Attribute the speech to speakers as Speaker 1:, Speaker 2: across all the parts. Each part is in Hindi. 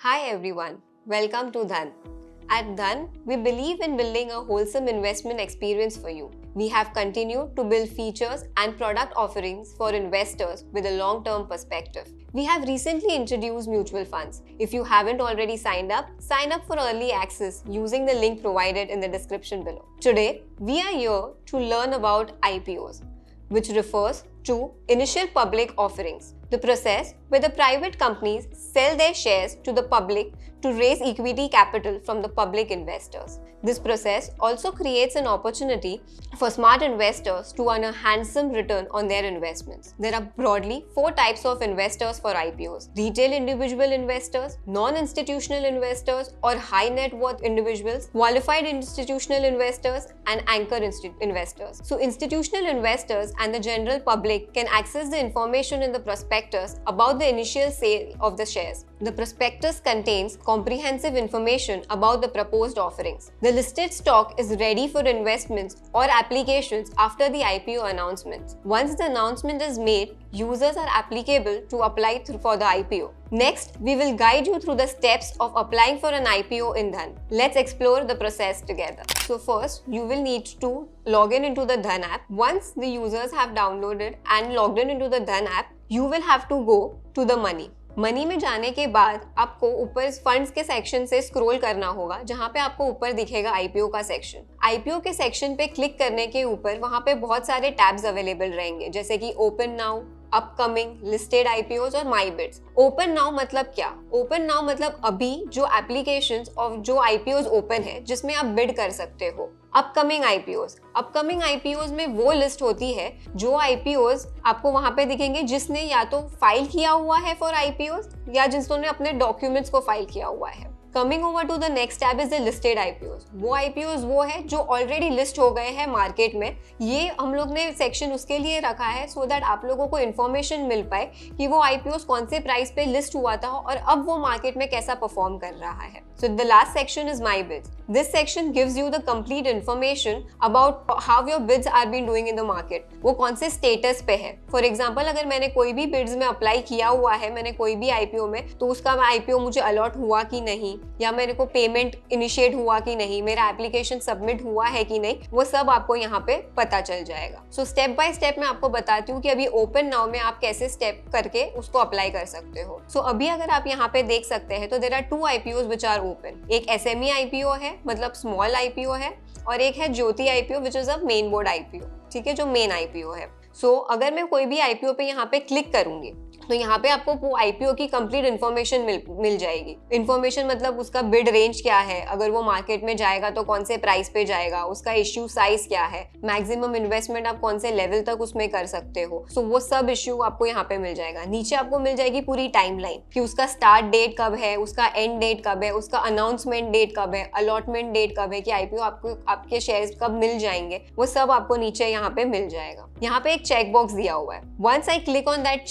Speaker 1: Hi everyone, welcome to Dhan. At Dhan, we believe in building a wholesome investment experience for you. We have continued to build features and product offerings for investors with a long-term perspective. We have recently introduced mutual funds. If you haven't already signed up, sign up for early access using the link provided in the description below. Today, we are here to learn about IPOs, which refers to initial public offerings, the process where the private companies sell their shares to the public to raise equity capital from the public investors. This process also creates an opportunity for smart investors to earn a handsome return on their investments. There are broadly 4 types of investors for IPOs: retail individual investors, non-institutional investors or high net worth individuals, qualified institutional investors and anchor investors. So institutional investors and the general public can access the information in the prospectus about the initial sale of the shares. The prospectus contains comprehensive information about the proposed offerings. The listed stock is ready for investments or applications after the IPO announcement. Once the announcement is made, users are applicable to apply for the IPO. Next, we will guide you through the steps of applying for an IPO in Dhan. Let's explore the process together. So first, you will need to log in into the Dhan app. Once the users have downloaded and logged in into the Dhan app, you will have to go to the Money. Money में जाने के बाद आपको ऊपर फंड्स के सेक्शन से स्क्रॉल करना होगा, जहां पे आपको ऊपर दिखेगा आईपीओ का सेक्शन। आईपीओ के सेक्शन पे क्लिक करने के ऊपर वहां पे बहुत सारे टैब्स अवेलेबल रहेंगे, जैसे कि open now, upcoming, listed IPOs और माई बिड्स। ओपन नाउ मतलब क्या? ओपन नाउ मतलब अभी जो एप्लीकेशंस और जो आईपीओज ओपन है जिसमें आप बिड कर सकते हो। अपकमिंग आईपीओज में वो लिस्ट होती है जो आईपीओज आपको वहां पे दिखेंगे जिसने या तो फाइल किया हुआ है फॉर आईपीओज या जिन्होंने अपने डॉक्यूमेंट्स को फाइल किया हुआ है। Coming over to the next tab is the listed IPOs. वो आईपीओज वो है जो ऑलरेडी लिस्ट हो गए हैं मार्केट में। ये हम लोग ने सेक्शन उसके लिए रखा है सो दैट आप लोगों को इन्फॉर्मेशन मिल पाए कि वो आईपीओज कौन से प्राइस पे लिस्ट हुआ था और अब वो मार्केट में कैसा परफॉर्म कर रहा है। So the last section is my bids. This section gives you the complete information about how your bids are been doing in the market. वो कौन से स्टेटस पे है। फॉर एग्जाम्पल, अगर मैंने कोई भी बिड्स में अप्लाई किया हुआ है, मैंने कोई भी आईपीओ में, तो उसका आईपीओ मुझे अलॉट हुआ कि नहीं, या मेरे को पेमेंट इनिशिएट हुआ कि नहीं, मेरा एप्लीकेशन सबमिट हुआ है कि नहीं, वो सब आपको यहाँ पे पता चल जाएगा। सो स्टेप बाय स्टेप मैं आपको बताती हूँ कि अभी ओपन नाउ में आप कैसे स्टेप करके उसको अप्लाई कर सकते हो। सो अभी अगर आप यहाँ पे देख सकते हैं तो there are 2 IPOs which are open. एक एसएमई आईपीओ है, मतलब स्मॉल आईपीओ है, और एक है Jyoti IPO which is a main board IPO, ठीक है, जो मेन आईपीओ है। सो अगर मैं कोई भी आईपीओ पे यहाँ पे क्लिक करूंगी तो यहाँ पे आपको वो आईपीओ की कंप्लीट इन्फॉर्मेशन मिल जाएगी। इन्फॉर्मेशन मतलब उसका बिड रेंज क्या है, अगर वो मार्केट में जाएगा तो कौन से प्राइस पे जाएगा, उसका इश्यू साइज क्या है, मैक्सिमम इन्वेस्टमेंट आप कौन से लेवल तक उसमें कर सकते हो। सो वो सब इश्यू आपको यहाँ पे मिल जाएगा। नीचे आपको मिल जाएगी पूरी टाइमलाइन कि उसका स्टार्ट डेट कब है, उसका एंड डेट कब है, उसका अनाउंसमेंट डेट कब है, अलॉटमेंट डेट कब है, कि आईपीओ आपको आपके शेयर्स कब मिल जाएंगे, वो सब आपको नीचे यहाँ पे मिल जाएगा। यहाँ पे एक चेक बॉक्स दिया हुआ है। Once I click on that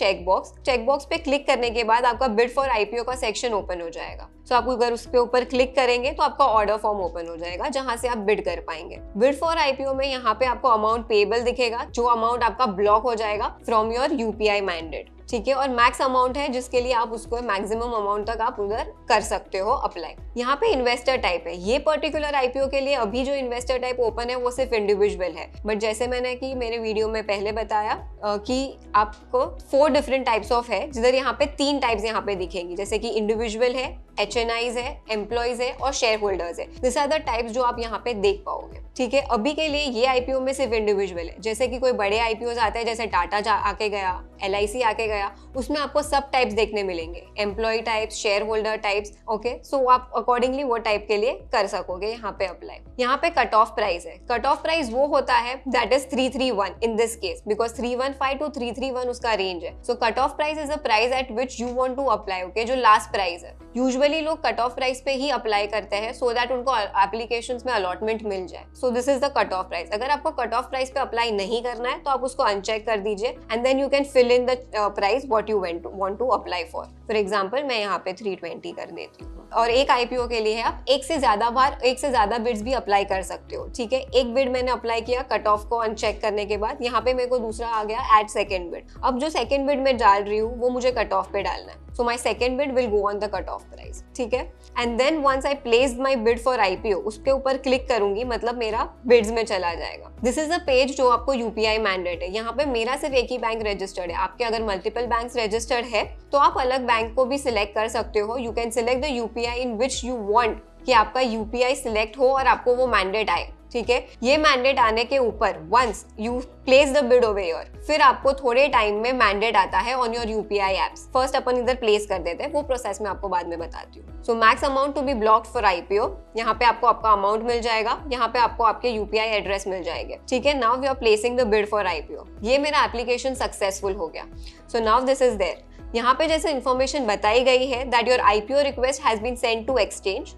Speaker 1: check box पे क्लिक करने के बाद आपका बिड फॉर आईपीओ का सेक्शन ओपन हो जाएगा। सो आप अगर उसके ऊपर क्लिक करेंगे तो आपका ऑर्डर फॉर्म ओपन हो जाएगा, जहां से आप बिड कर पाएंगे। बिड फॉर आईपीओ में यहाँ पे आपको अमाउंट पेएबल दिखेगा, जो अमाउंट आपका ब्लॉक हो जाएगा फ्रॉम योर यूपीआई मैंडेट, ठीक है, और मैक्स अमाउंट है जिसके लिए आप उसको मैक्सिमम अमाउंट तक आप उधर कर सकते हो अप्लाई। यहाँ पे इन्वेस्टर टाइप है। ये पर्टिकुलर आईपीओ के लिए अभी जो इन्वेस्टर टाइप ओपन है वो सिर्फ इंडिविजुअल है, बट जैसे मैंने कि मेरे वीडियो में पहले बताया कि आपको 4 डिफरेंट टाइप्स ऑफ है, जिधर यहाँ पे 3 टाइप्स यहाँ पे दिखेंगी, जैसे कि इंडिविजुअल है, HNIs है, एम्प्लॉइज है और शेयर होल्डर्स है। दिस आर द टाइप्स जो आप यहाँ पे देख पाओगे, ठीक है। अभी के लिए ये आईपीओ में सिर्फ इंडिविजुअल है। जैसे कि कोई बड़े आईपीओ आते हैं, जैसे टाटा आके गया, LIC आके गया, उसमें आपको सब टाइप्स देखने मिलेंगे, employee types, share holder types, okay. So आप अकॉर्डिंगली वो टाइप के लिए कर सकोगे यहाँ पे अप्लाई। यहाँ पे कट ऑफ प्राइस है। कट ऑफ प्राइस वो होता है that is 331 in this case, because 315 to 331 उसका रेंज है। So cut off price is a price at which you want to apply, okay, जो लास्ट प्राइस है। यूजुअली लोग कट ऑफ प्राइस पे ही अप्लाई करते हैं सो दैट उनको एप्लीकेशंस में अलॉटमेंट मिल जाए। So this is the cut off price. अगर आपको कट ऑफ प्राइस पे अप्लाई नहीं करना है तो आप उसको अनचेक कर दीजिए and then you can fill in the price what you want to apply for. For example मैं यहाँ पे 320 कर देती हूँ। और एक IPO के लिए आप एक से ज्यादा बिड्स भी अप्लाई कर सकते हो, ठीक है। एक बिड मैंने अप्लाई किया कट ऑफ को अनचेक करने के बाद, यहाँ पे मेरे को दूसरा आ गया एट सेकेंड बिड। अब जो सेकेंड बिड मैं डाल रही हूँ वो मुझे कट ऑफ पे डालना है, so my second bid will go on the cut off price, ठीक है। And then once I placed my bid for IPO, उसके ऊपर क्लिक करूंगी, मतलब मेरा बिड्स में चला जाएगा। दिस इज अ पेज जो आपको UPI मैंडेट है। यहाँ पे मेरा सिर्फ एक ही बैंक रजिस्टर्ड है, आपके अगर मल्टीपल बैंक्स रजिस्टर्ड है तो आप अलग बैंक को भी सिलेक्ट कर सकते हो। You can select the UPI in which you want कि आपका UPI सिलेक्ट हो और आपको वो मैंडेट आए, ठीक है। ये मैंडेट आने के ऊपर once you place the bid over here, फिर आपको थोड़े टाइम में मैंडेट आता है on your UPI apps. First अपन इधर प्लेस कर देते हैं, वो प्रोसेस मैं आपको बाद में बताती हूँ। So max amount to be blocked for IPO, यहाँ पे आपको आपका अमाउंट मिल जाएगा, यहाँ पे आपको आपके UPI एड्रेस मिल जाएंगे, ठीक है। Now we are placing the bid for IPO। ये मेरा एप्लीकेशन सक्सेसफुल हो गया। So now this is there. यहाँ पे जैसे इन्फॉर्मेशन बताई गई है that your IPO request has been send to exchange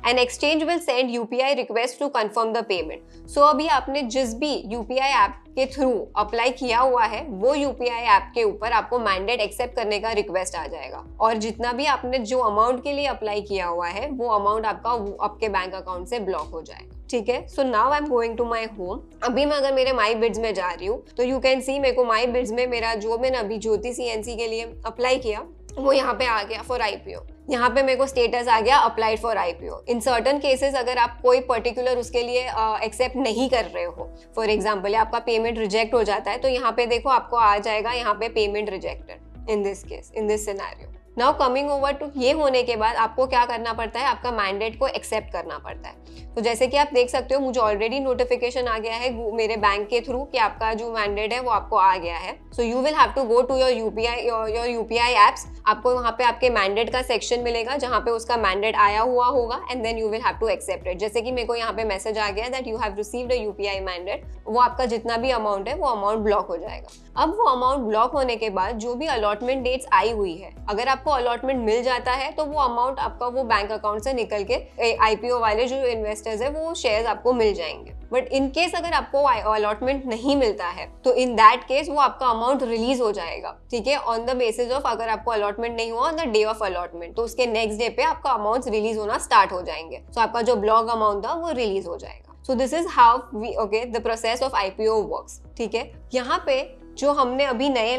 Speaker 1: and exchange will send UPI request to confirm the payment. So अभी आपने जिस भी UPI ऐप के थ्रू अप्लाई किया हुआ है वो UPI ऐप के ऊपर आपको मैंडेट एक्सेप्ट करने का रिक्वेस्ट आ जाएगा, और जितना भी आपने जो अमाउंट के लिए अप्लाई किया हुआ है वो अमाउंट आपका आपके बैंक अकाउंट से ब्लॉक हो जाएगा, ठीक है। So now I am going to my home. अभी मैं अगर मेरे माई बिड्स में जा रही हूँ तो यू कैन सी मेरे को माई बिड्स में मेरा जो मैंने अभी ज्योति CNC के लिए अप्लाई किया वो यहाँ पे आ गया फॉर IPO। यहाँ पे मेरे को स्टेटस आ गया applied for IPO। In certain cases अगर आप कोई पर्टिकुलर उसके लिए एक्सेप्ट नहीं कर रहे हो, फॉर एग्जांपल आपका पेमेंट रिजेक्ट हो जाता है, तो यहाँ पे देखो आपको आ जाएगा यहाँ पे payment rejected in this case, in this scenario. Now coming over to ये होने के बाद आपको क्या करना पड़ता है, आपका मैंडेट को एक्सेप्ट करना पड़ता है। तो जैसे कि आप देख सकते हो मुझे ऑलरेडी नोटिफिकेशन आ गया है मेरे बैंक के थ्रू कि आपका जो मैंडेट है वो आपको आ गया है। So you will have to go to your UPI apps. आपको वहाँ पे आपके मैंडेट का सेक्शन मिलेगा जहाँ पे उसका मैंडेट आया हुआ होगा and then you will have to accept it. जैसे कि मेरे को यहाँ पे मैसेज आ गया that you have received a UPI mandate, वो आपका जितना भी अमाउंट है वो अमाउंट ब्लॉक हो जाएगा। अब वो अमाउंट ब्लॉक होने के बाद जो भी अलॉटमेंट डेट्स आई हुई है, अगर आपको अलॉटमेंट मिल जाता है तो वो अमाउंट आपका वो बैंक अकाउंट से निकल के IPO वाले जो इन्वेस्टर्स है वो शेयर्स आपको मिल जाएंगे। बट इन केस अगर आपको अलॉटमेंट नहीं मिलता है तो इन दैट केस वो आपका अमाउंट रिलीज हो जाएगा, ठीक है, ऑन द बेसिस ऑफ अगर आपको अलॉटमेंट नहीं हुआ on the day of allotment तो उसके नेक्स्ट डे पे आपका अमाउंट रिलीज होना स्टार्ट हो जाएंगे। सो आपका जो ब्लॉक अमाउंट था वो रिलीज हो जाएगा। So this is how we the process of IPO works, ठीक है। यहाँ पे जो हमने अभी नया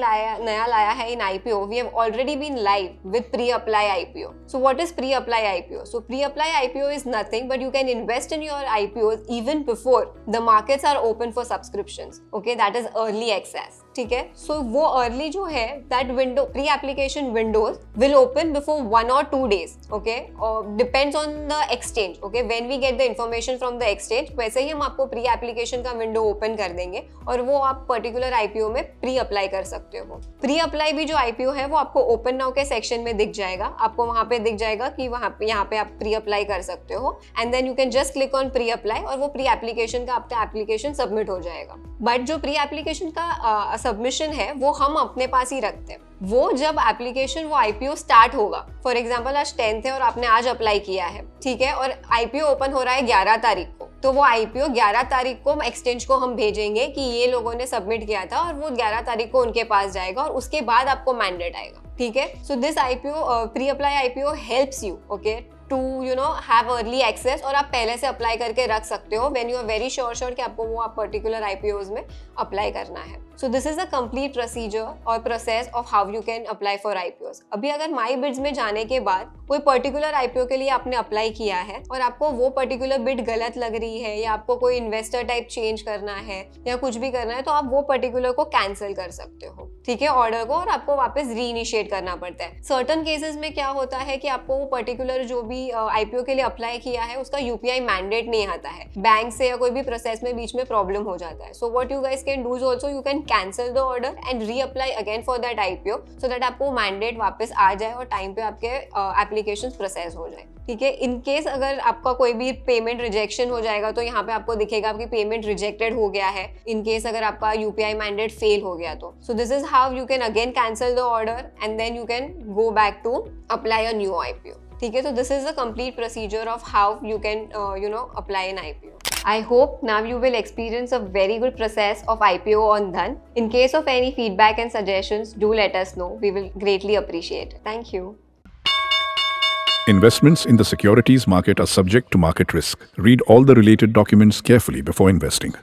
Speaker 1: लाया है इन IPO, we have already been live with pre-apply IPO. So what is pre-apply IPO? So pre-apply IPO is nothing but you can invest in your IPOs even before the markets are open for subscriptions. Okay, that is early access. ठीक है। सो वो अर्ली जो है that window pre application windows will open before 1 or 2 days, okay, depends on the exchange, okay, when we get the information from the exchange वैसे ही हम आपको प्री एप्लीकेशन का विंडो ओपन कर देंगे और वो आप पर्टिकुलर IPO में प्री अप्लाई कर सकते हो। प्री अप्लाई भी जो IPO है वो आपको ओपन नाउ के सेक्शन में दिख जाएगा, आपको वहां पे दिख जाएगा कि यहाँ पे आप प्री अप्लाई कर सकते हो and then you can just click on pre apply और वो प्री एप्लीकेशन का आपका एप्लीकेशन सबमिट हो जाएगा। बट जो प्री एप्लीकेशन का सबमिशन है वो हम अपने पास ही रखते हैं। वो जब एप्लीकेशन वो IPO स्टार्ट होगा, फॉर एग्जांपल आज 10th है और आपने आज अप्लाई किया है, ठीक है, और IPO ओपन हो रहा है 11 तारीख को, तो वो IPO 11 तारीख को एक्सचेंज को हम भेजेंगे कि ये लोगों ने सबमिट किया था और वो 11 तारीख को उनके पास जाएगा और उसके बाद आपको मैंडेट आएगा, ठीक है। So this IPO pre apply IPO helps you, okay, to have early access, और आप पहले से अप्लाई करके रख सकते हो when you are very sure कि आपको वो आप पर्टिकुलर IPOs में अप्लाई करना है। So this is a complete procedure और process of how you can apply for IPOs। अभी अगर माई बिड्स में जाने के बाद कोई पर्टिकुलर IPO के लिए आपने अप्लाई किया है और आपको वो पर्टिकुलर बिड गलत लग रही है या आपको कोई इन्वेस्टर टाइप चेंज करना है या कुछ भी करना है तो आप वो पर्टिकुलर को कैंसिल कर सकते हो, ठीक है, ऑर्डर को, और आपको वापस रीइनिशिएट करना पड़ता है। सर्टन केसेस में क्या होता है कि आपको वो पर्टिकुलर जो भी IPO के लिए अप्लाई किया है उसका UPI मैंडेट नहीं आता है, बैंक से या कोई भी प्रोसेस में बीच में प्रॉब्लम हो जाता है। So what you guys can do is also you can cancel the order and reapply again for that IPO so that आपको मैंडेट वापस आ जाए और टाइम पे आपके एप्लीकेशन प्रोसेस हो जाए, ठीक है। इन केस अगर आपका कोई भी पेमेंट रिजेक्शन हो जाएगा तो यहाँ पे आपको दिखेगा आपकी पेमेंट रिजेक्टेड हो गया है, इन केस अगर आपका UPI मैंडेट फेल हो गया तो। So this is how you can again cancel the order and then you can go back to apply a new IPO, ठीक है। तो this is the complete procedure of how you can apply an IPO. I hope now you will experience a very good process of IPO on Dhan. In case of any feedback and suggestions, do let us know. We will greatly appreciate it. Thank you.
Speaker 2: Investments in the securities market are subject to market risk. Read all the related documents carefully before investing.